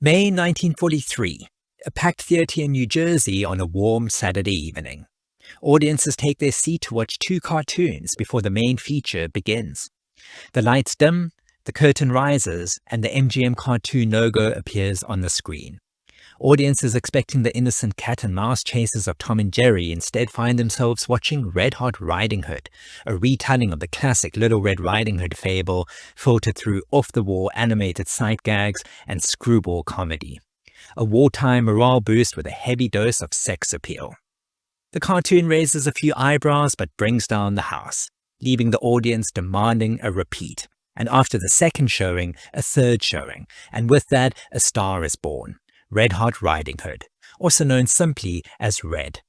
May 1943. A packed theatre in New Jersey on a warm Saturday evening. Audiences take their seat to watch two cartoons before the main feature begins. The lights dim, the curtain rises, and the MGM Cartoon logo appears on the screen. Audiences expecting the innocent cat and mouse chases of Tom and Jerry instead find themselves watching Red Hot Riding Hood, a retelling of the classic Little Red Riding Hood fable, filtered through off-the-wall animated sight gags and screwball comedy. A wartime morale boost with a heavy dose of sex appeal. The cartoon raises a few eyebrows but brings down the house, leaving the audience demanding a repeat. And after the second showing, a third showing, and with that, a star is born. Red Hot Riding Hood, also known simply as Red,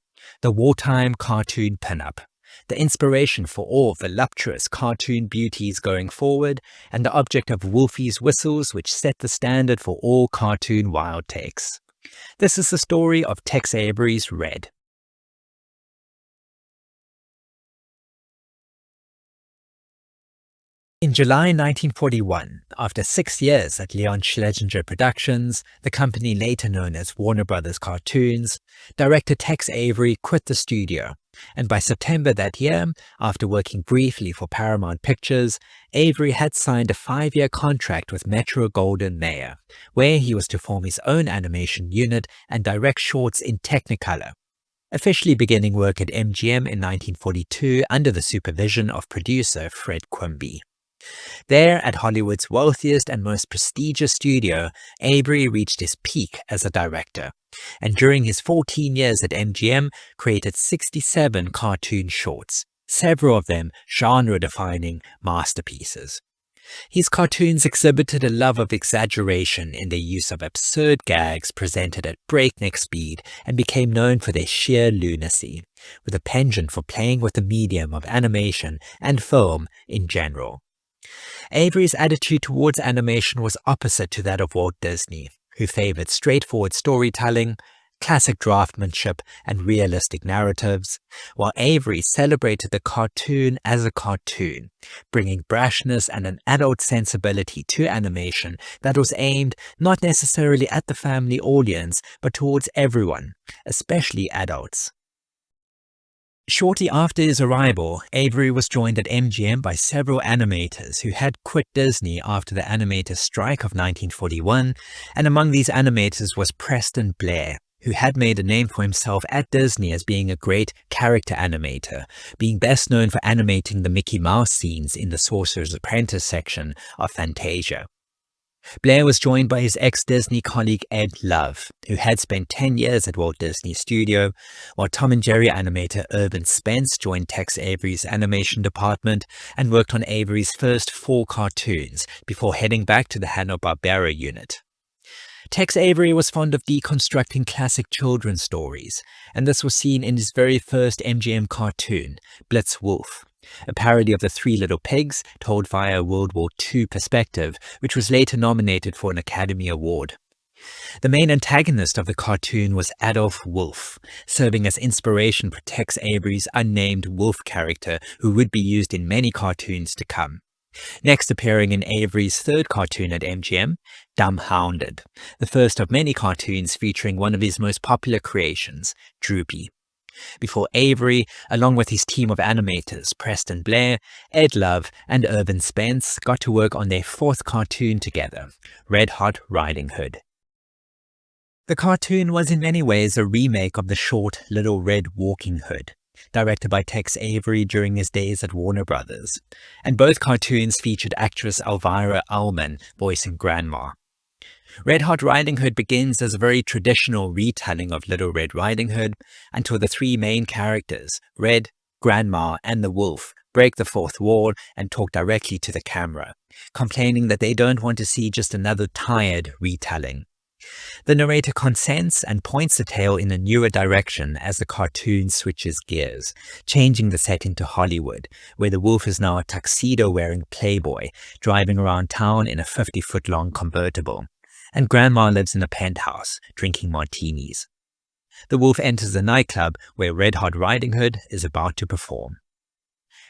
the wartime cartoon pinup, the inspiration for all voluptuous cartoon beauties going forward, and the object of Wolfie's whistles which set the standard for all cartoon wild takes. This is the story of Tex Avery's Red. In July 1941, after 6 years at Leon Schlesinger Productions, the company later known as Warner Brothers Cartoons, director Tex Avery quit the studio, and by September that year, after working briefly for Paramount Pictures, Avery had signed a 5-year contract with Metro-Goldwyn-Mayer, where he was to form his own animation unit and direct shorts in Technicolor, officially beginning work at MGM in 1942 under the supervision of producer Fred Quimby. There, at Hollywood's wealthiest and most prestigious studio, Avery reached his peak as a director, and during his 14 years at MGM, created 67 cartoon shorts, several of them genre-defining masterpieces. His cartoons exhibited a love of exaggeration in their use of absurd gags presented at breakneck speed and became known for their sheer lunacy, with a penchant for playing with the medium of animation and film in general. Avery's attitude towards animation was opposite to that of Walt Disney, who favored straightforward storytelling, classic draftsmanship, and realistic narratives, while Avery celebrated the cartoon as a cartoon, bringing brashness and an adult sensibility to animation that was aimed not necessarily at the family audience, but towards everyone, especially adults. Shortly after his arrival, Avery was joined at MGM by several animators who had quit Disney after the animators' strike of 1941, and among these animators was Preston Blair, who had made a name for himself at Disney as being a great character animator, being best known for animating the Mickey Mouse scenes in the Sorcerer's Apprentice section of Fantasia. Blair was joined by his ex-Disney colleague Ed Love, who had spent 10 years at Walt Disney Studio, while Tom and Jerry animator Irvin Spence joined Tex Avery's animation department and worked on Avery's first 4 cartoons before heading back to the Hanna-Barbera unit. Tex Avery was fond of deconstructing classic children's stories, and this was seen in his very first MGM cartoon, Blitz Wolf, a parody of the Three Little Pigs told via a World War II perspective, which was later nominated for an Academy Award. The main antagonist of the cartoon was Adolf Wolf, serving as inspiration for Tex Avery's unnamed Wolf character, who would be used in many cartoons to come. Next appearing in Avery's third cartoon at MGM, Dumbhounded, the first of many cartoons featuring one of his most popular creations, Droopy. Before Avery, along with his team of animators, Preston Blair, Ed Love, and Irvin Spence, got to work on their 4th cartoon together, Red Hot Riding Hood. The cartoon was in many ways a remake of the short Little Red Walking Hood, directed by Tex Avery during his days at Warner Brothers, and both cartoons featured actress Elvira Ullman voicing Grandma. Red Hot Riding Hood begins as a very traditional retelling of Little Red Riding Hood until the 3 main characters, Red, Grandma, and the Wolf, break the 4th wall and talk directly to the camera, complaining that they don't want to see just another tired retelling. The narrator consents and points the tale in a newer direction as the cartoon switches gears, changing the setting to Hollywood, where the Wolf is now a tuxedo-wearing playboy, driving around town in a 50-foot-long convertible, and Grandma lives in a penthouse, drinking martinis. The Wolf enters a nightclub where Red Hot Riding Hood is about to perform.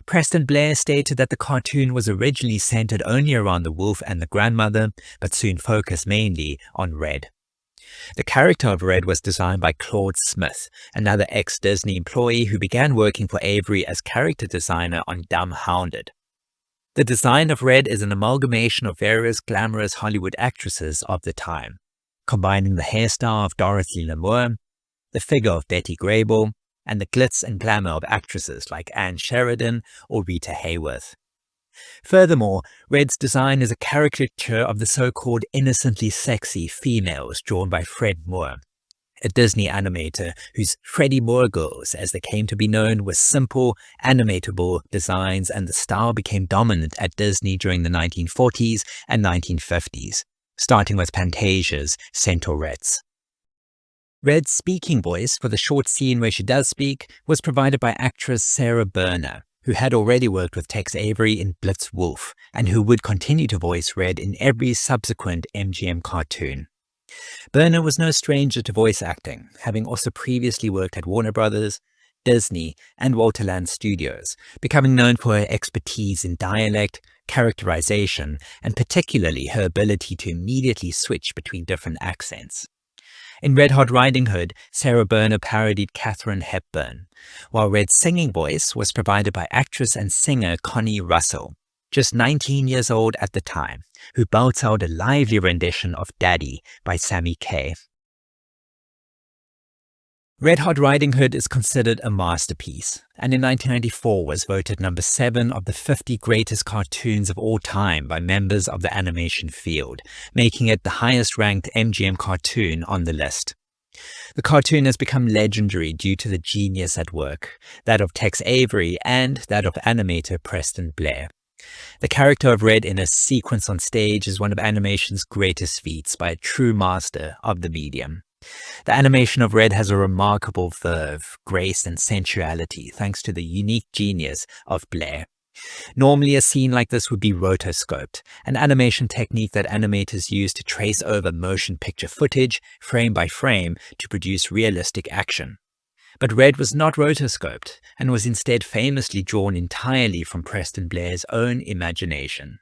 Preston Blair stated that the cartoon was originally centered only around the wolf and the grandmother, but soon focused mainly on Red. The character of Red was designed by Claude Smith, another ex-Disney employee who began working for Avery as character designer on Dumbhounded. The design of Red is an amalgamation of various glamorous Hollywood actresses of the time, combining the hairstyle of Dorothy Lamour, the figure of Betty Grable, and the glitz and glamour of actresses like Anne Sheridan or Rita Hayworth. Furthermore, Red's design is a caricature of the so-called innocently sexy females drawn by Fred Moore, a Disney animator whose Freddie Moore girls, as they came to be known, were simple, animatable designs, and the style became dominant at Disney during the 1940s and 1950s, starting with Fantasia's Centaurettes. Red's speaking voice for the short scene where she does speak was provided by actress Sarah Berner, who had already worked with Tex Avery in Blitz Wolf, and who would continue to voice Red in every subsequent MGM cartoon. Berner was no stranger to voice acting, having also previously worked at Warner Brothers, Disney, and Walter Land Studios, becoming known for her expertise in dialect, characterization, and particularly her ability to immediately switch between different accents. In Red Hot Riding Hood, Sarah Berner parodied Katharine Hepburn, while Red's singing voice was provided by actress and singer Connie Russell, just 19 years old at the time, who belts out a lively rendition of Daddy by Sammy Kaye. Red Hot Riding Hood is considered a masterpiece, and in 1994 was voted number 7 of the 50 greatest cartoons of all time by members of the animation field, making it the highest-ranked MGM cartoon on the list. The cartoon has become legendary due to the genius at work, that of Tex Avery and that of animator Preston Blair. The character of Red in a sequence on stage is one of animation's greatest feats by a true master of the medium. The animation of Red has a remarkable verve, grace, and sensuality thanks to the unique genius of Blair. Normally a scene like this would be rotoscoped, an animation technique that animators use to trace over motion picture footage, frame by frame, to produce realistic action. But Red was not rotoscoped, and was instead famously drawn entirely from Preston Blair's own imagination.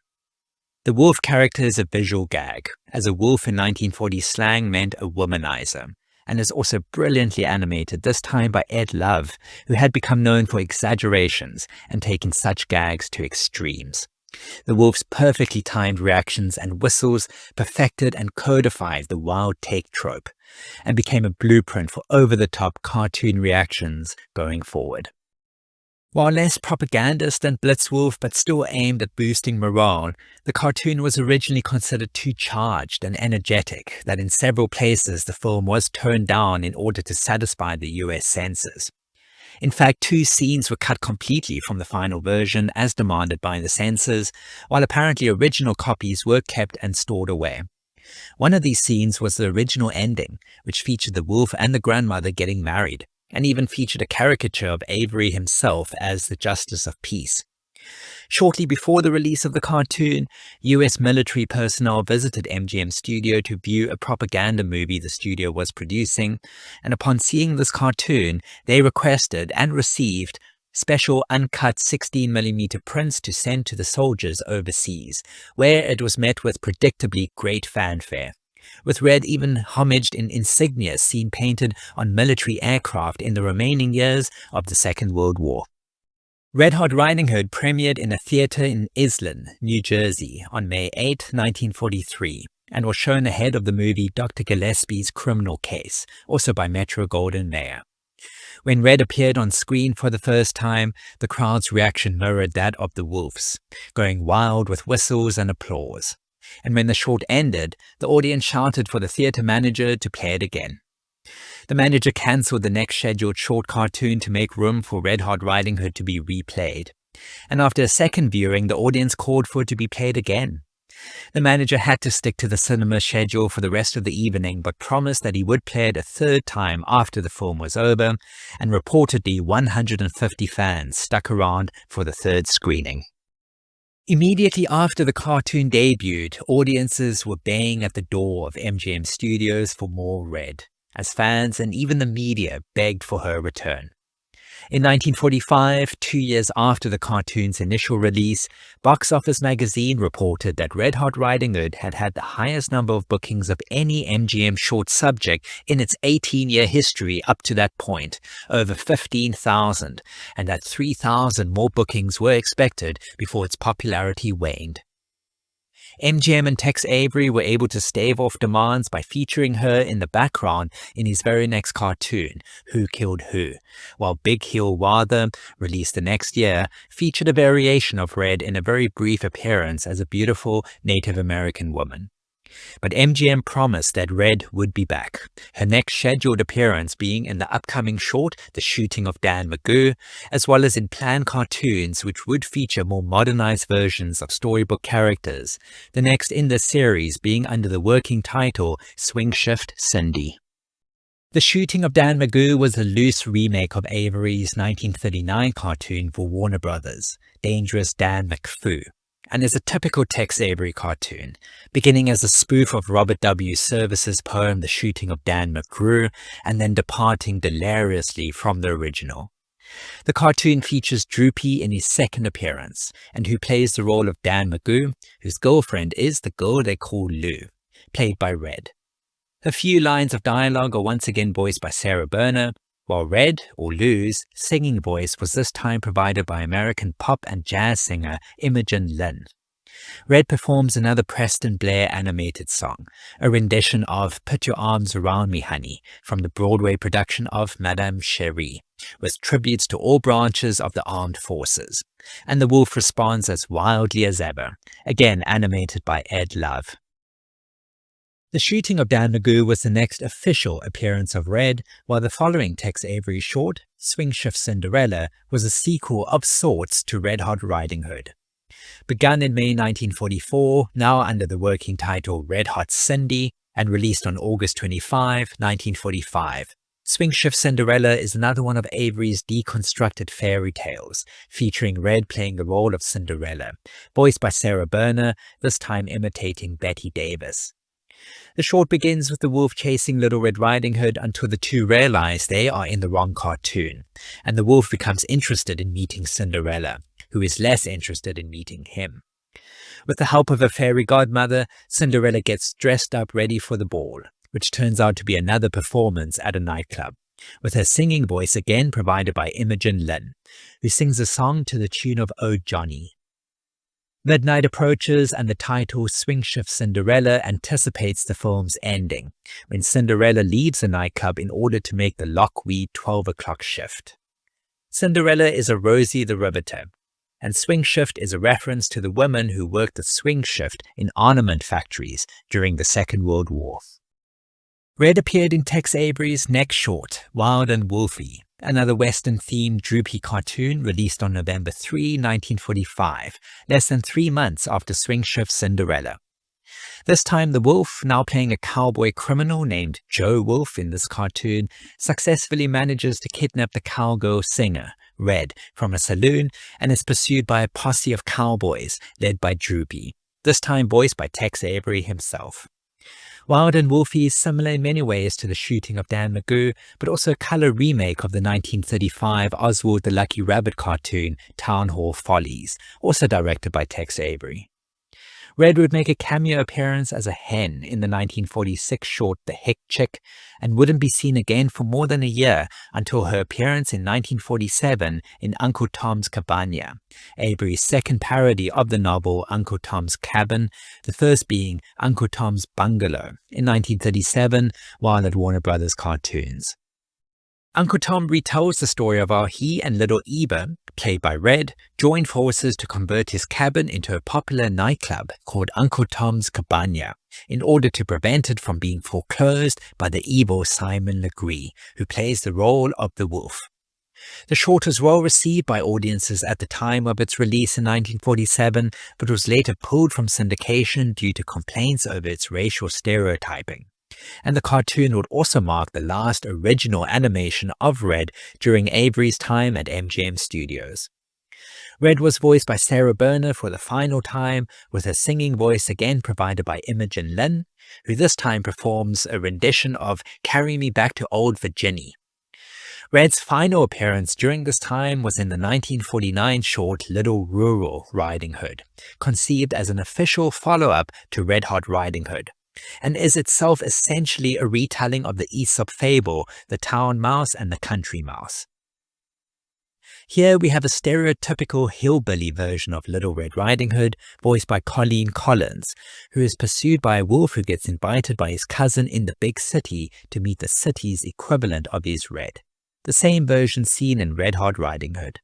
The wolf character is a visual gag, as a wolf in 1940s slang meant a womanizer, and is also brilliantly animated, this time by Ed Love, who had become known for exaggerations and taken such gags to extremes. The wolf's perfectly timed reactions and whistles perfected and codified the wild take trope, and became a blueprint for over-the-top cartoon reactions going forward. While less propagandist than Blitzwolf but still aimed at boosting morale, the cartoon was originally considered too charged and energetic that in several places the film was toned down in order to satisfy the US censors. In fact, 2 scenes were cut completely from the final version as demanded by the censors, while apparently original copies were kept and stored away. One of these scenes was the original ending, which featured the wolf and the grandmother getting married, and even featured a caricature of Avery himself as the Justice of Peace. Shortly before the release of the cartoon, US military personnel visited MGM Studio to view a propaganda movie the studio was producing, and upon seeing this cartoon, they requested and received special uncut 16mm prints to send to the soldiers overseas, where it was met with predictably great fanfare, with Red even homaged in insignia seen painted on military aircraft in the remaining years of the Second World War. Red Hot Riding Hood premiered in a theater in Islin, New Jersey on May 8, 1943, and was shown ahead of the movie Dr. Gillespie's Criminal Case, also by Metro-Goldwyn-Mayer. When Red appeared on screen for the first time, the crowd's reaction mirrored that of the wolves, going wild with whistles and applause. And when the short ended, the audience shouted for the theater manager to play it again. The manager cancelled the next scheduled short cartoon to make room for Red Hot Riding Hood to be replayed. And after a second viewing, the audience called for it to be played again. The manager had to stick to the cinema schedule for the rest of the evening, but promised that he would play it a third time after the film was over, and reportedly 150 fans stuck around for the third screening. Immediately after the cartoon debuted, audiences were baying at the door of MGM Studios for more Red, as fans and even the media begged for her return. In 1945, 2 years after the cartoon's initial release, Box Office magazine reported that Red Hot Riding Hood had had the highest number of bookings of any MGM short subject in its 18-year history up to that point, over 15,000, and that 3,000 more bookings were expected before its popularity waned. MGM and Tex Avery were able to stave off demands by featuring her in the background in his very next cartoon, Who Killed Who, while Big Heel Wather, released the next year, featured a variation of Red in a very brief appearance as a beautiful Native American woman. But MGM promised that Red would be back, her next scheduled appearance being in the upcoming short, The Shooting of Dan Magoo, as well as in planned cartoons which would feature more modernized versions of storybook characters, the next in the series being under the working title Swingshift Cindy. The Shooting of Dan Magoo was a loose remake of Avery's 1939 cartoon for Warner Brothers, Dangerous Dan McPhoo, and is a typical Tex Avery cartoon, beginning as a spoof of Robert W. Service's poem The Shooting of Dan McGrew, and then departing deliriously from the original. The cartoon features Droopy in his second appearance, and who plays the role of Dan Magoo, whose girlfriend is the girl they call Lou, played by Red. A few lines of dialogue are once again voiced by Sarah Berner, while Red, or Lou's, singing voice was this time provided by American pop and jazz singer Imogen Lynn. Red performs another Preston Blair animated song, a rendition of Put Your Arms Around Me, Honey, from the Broadway production of Madame Cherie, with tributes to all branches of the armed forces, and the wolf responds as wildly as ever, again animated by Ed Love. The Shooting of Dan Magoo was the next official appearance of Red, while the following Tex Avery short, Swingshift Cinderella, was a sequel of sorts to Red Hot Riding Hood. Begun in May 1944, now under the working title Red Hot Cindy, and released on August 25, 1945. Swingshift Cinderella is another one of Avery's deconstructed fairy tales, featuring Red playing the role of Cinderella, voiced by Sarah Berner, this time imitating Betty Davis. The short begins with the wolf chasing Little Red Riding Hood until the two realize they are in the wrong cartoon, and the wolf becomes interested in meeting Cinderella, who is less interested in meeting him. With the help of a fairy godmother, Cinderella gets dressed up ready for the ball, which turns out to be another performance at a nightclub, with her singing voice again provided by Imogen Lynn, who sings a song to the tune of Oh Johnny. Midnight approaches and the title Swingshift Cinderella anticipates the film's ending, when Cinderella leaves the nightclub in order to make the Lockweed 12 o'clock shift. Cinderella is a Rosie the Riveter, and Swingshift is a reference to the women who worked the swing shift in armament factories during the Second World War. Red appeared in Tex Avery's next short, Wild and Wolfie, another Western-themed droopy cartoon released on November 3, 1945, less than 3 months after Swingshift Cinderella. This time the wolf, now playing a cowboy criminal named Joe Wolf in this cartoon, successfully manages to kidnap the cowgirl singer, Red, from a saloon and is pursued by a posse of cowboys led by Droopy, this time voiced by Tex Avery himself. Wild and Wolfie is similar in many ways to The Shooting of Dan Magoo, but also a color remake of the 1935 Oswald the Lucky Rabbit cartoon Town Hall Follies, also directed by Tex Avery. Red would make a cameo appearance as a hen in the 1946 short The Hick Chick, and wouldn't be seen again for more than a year until her appearance in 1947 in Uncle Tom's Cabana, Avery's second parody of the novel Uncle Tom's Cabin, the first being Uncle Tom's Bungalow in 1937 while at Warner Brothers Cartoons. Uncle Tom retells the story of how he and little Eva, played by Red, joined forces to convert his cabin into a popular nightclub called Uncle Tom's Cabana in order to prevent it from being foreclosed by the evil Simon Legree, who plays the role of the wolf. The short was well received by audiences at the time of its release in 1947, but was later pulled from syndication due to complaints over its racial stereotyping. And the cartoon would also mark the last original animation of Red during Avery's time at MGM Studios. Red was voiced by Sarah Berner for the final time, with her singing voice again provided by Imogen Lynn, who this time performs a rendition of Carry Me Back to Old Virginia. Red's final appearance during this time was in the 1949 short Little Rural Riding Hood, conceived as an official follow-up to Red Hot Riding Hood, and is itself essentially a retelling of the Aesop fable, The Town Mouse and the Country Mouse. Here we have a stereotypical hillbilly version of Little Red Riding Hood, voiced by Colleen Collins, who is pursued by a wolf who gets invited by his cousin in the big city to meet the city's equivalent of his Red, the same version seen in Red Hot Riding Hood.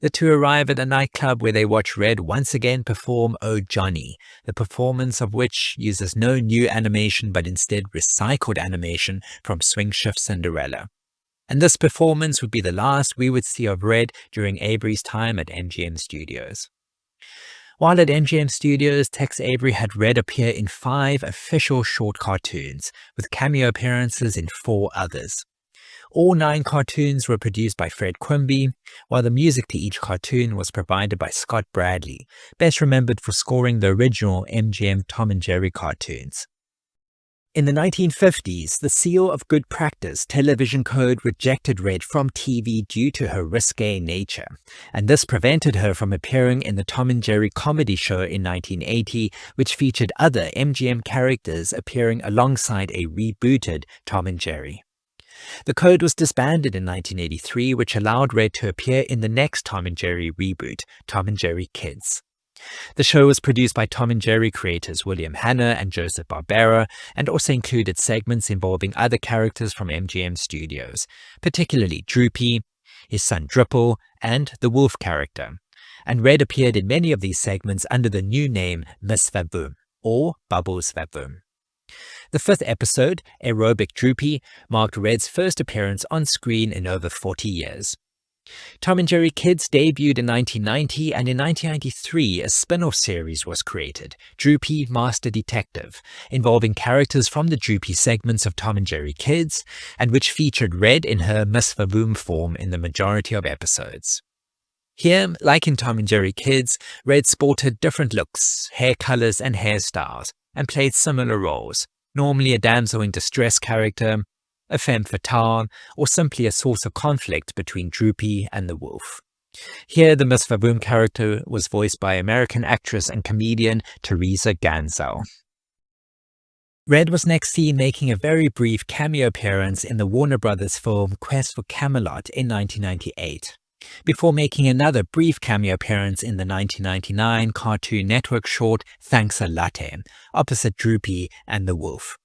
The two arrive at a nightclub where they watch Red once again perform Oh Johnny, the performance of which uses no new animation but instead recycled animation from Swingshift Cinderella. And this performance would be the last we would see of Red during Avery's time at MGM Studios. While at MGM Studios, Tex Avery had Red appear in 5 official short cartoons, with cameo appearances in 4 others. All 9 cartoons were produced by Fred Quimby, while the music to each cartoon was provided by Scott Bradley, best remembered for scoring the original MGM Tom and Jerry cartoons. In the 1950s, the Seal of Good Practice television code rejected Red from TV due to her risque nature, and this prevented her from appearing in the Tom and Jerry comedy show in 1980, which featured other MGM characters appearing alongside a rebooted Tom and Jerry. The code was disbanded in 1983, which allowed Red to appear in the next Tom and Jerry reboot, Tom and Jerry Kids. The show was produced by Tom and Jerry creators William Hanna and Joseph Barbera, and also included segments involving other characters from MGM Studios, particularly Droopy, his son Dripple, and the Wolf character. And Red appeared in many of these segments under the new name Miss Vavoom, or Bubbles Vavoom. The 5th episode, Aerobic Droopy, marked Red's first appearance on screen in over 40 years. Tom and Jerry Kids debuted in 1990, and in 1993 a spin-off series was created, Droopy Master Detective, involving characters from the Droopy segments of Tom and Jerry Kids, and which featured Red in her Miss Vavoom form in the majority of episodes. Here, like in Tom and Jerry Kids, Red sported different looks, hair colors and hairstyles, and played similar roles, normally a damsel in distress character, a femme fatale, or simply a source of conflict between Droopy and the wolf. Here, the Miss Vavoom character was voiced by American actress and comedian Teresa Gansel. Red was next seen making a very brief cameo appearance in the Warner Brothers film Quest for Camelot in 1998, before making another brief cameo appearance in the 1999 Cartoon Network short Thanks a Latte, opposite Droopy and the wolf.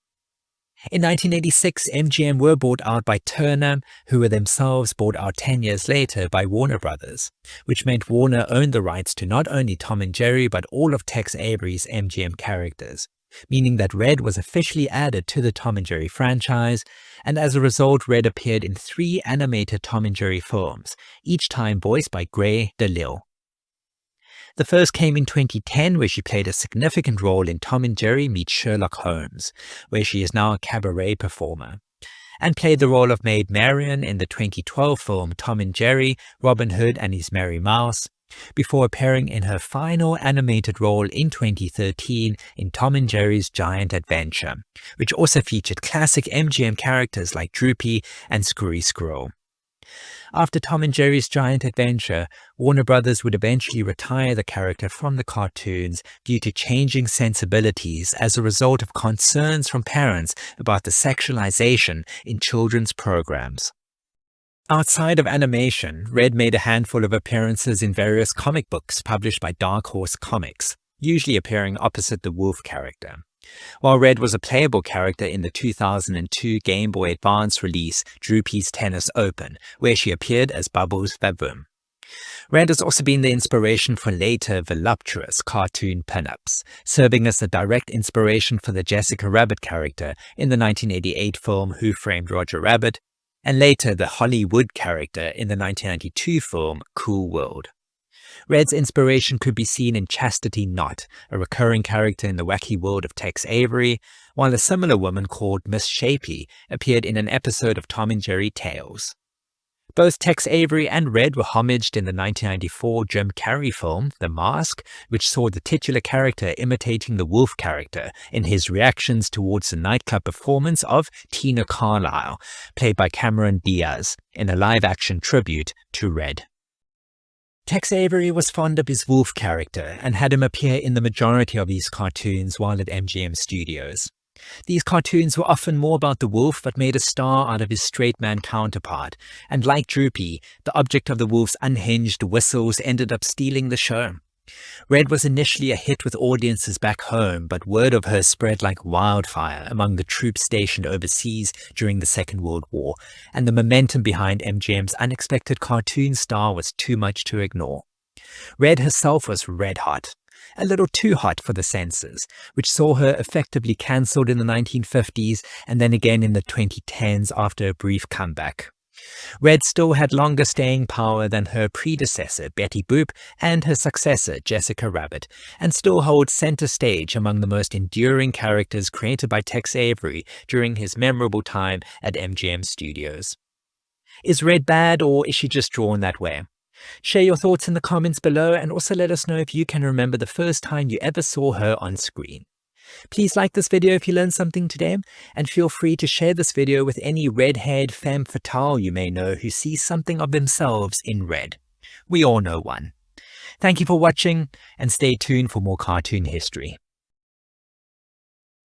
In 1986, MGM were bought out by Turner, who were themselves bought out 10 years later by Warner Brothers, which meant Warner owned the rights to not only Tom and Jerry but all of Tex Avery's MGM characters, meaning that Red was officially added to the Tom and Jerry franchise, and as a result Red appeared in 3 animated Tom and Jerry films, each time voiced by Gray DeLille. The first came in 2010, where she played a significant role in Tom and Jerry Meet Sherlock Holmes, where she is now a cabaret performer, and played the role of Maid Marian in the 2012 film Tom and Jerry, Robin Hood and His Merry Mouse, before appearing in her final animated role in 2013 in Tom and Jerry's Giant Adventure, which also featured classic MGM characters like Droopy and Screwy Squirrel. After Tom and Jerry's Giant Adventure, Warner Brothers would eventually retire the character from the cartoons due to changing sensibilities as a result of concerns from parents about the sexualization in children's programs. Outside of animation, Red made a handful of appearances in various comic books published by Dark Horse Comics, usually appearing opposite the wolf character. While Red was a playable character in the 2002 Game Boy Advance release Droopy's Tennis Open, where she appeared as Bubbles Vavoom. Red has also been the inspiration for later voluptuous cartoon pin-ups, serving as the direct inspiration for the Jessica Rabbit character in the 1988 film Who Framed Roger Rabbit, and later the Hollywood character in the 1992 film Cool World. Red's inspiration could be seen in Chastity Knott, a recurring character in the wacky world of Tex Avery, while a similar woman called Miss Shapey appeared in an episode of Tom and Jerry Tales. Both Tex Avery and Red were homaged in the 1994 Jim Carrey film, The Mask, which saw the titular character imitating the Wolf character in his reactions towards the nightclub performance of Tina Carlisle, played by Cameron Diaz, in a live-action tribute to Red. Tex Avery was fond of his Wolf character and had him appear in the majority of his cartoons while at MGM Studios. These cartoons were often more about the wolf but made a star out of his straight man counterpart, and like Droopy, the object of the wolf's unhinged whistles ended up stealing the show. Red was initially a hit with audiences back home, but word of her spread like wildfire among the troops stationed overseas during the Second World War, and the momentum behind MGM's unexpected cartoon star was too much to ignore. Red herself was red hot, a little too hot for the censors, which saw her effectively cancelled in the 1950s and then again in the 2010s after a brief comeback. Red still had longer staying power than her predecessor, Betty Boop, and her successor, Jessica Rabbit, and still holds center stage among the most enduring characters created by Tex Avery during his memorable time at MGM Studios. Is Red bad, or is she just drawn that way? Share your thoughts in the comments below, and also let us know if you can remember the first time you ever saw her on screen. Please like this video if you learned something today, and feel free to share this video with any red-haired femme fatale you may know who sees something of themselves in red. We all know one. Thank you for watching, and stay tuned for more cartoon history.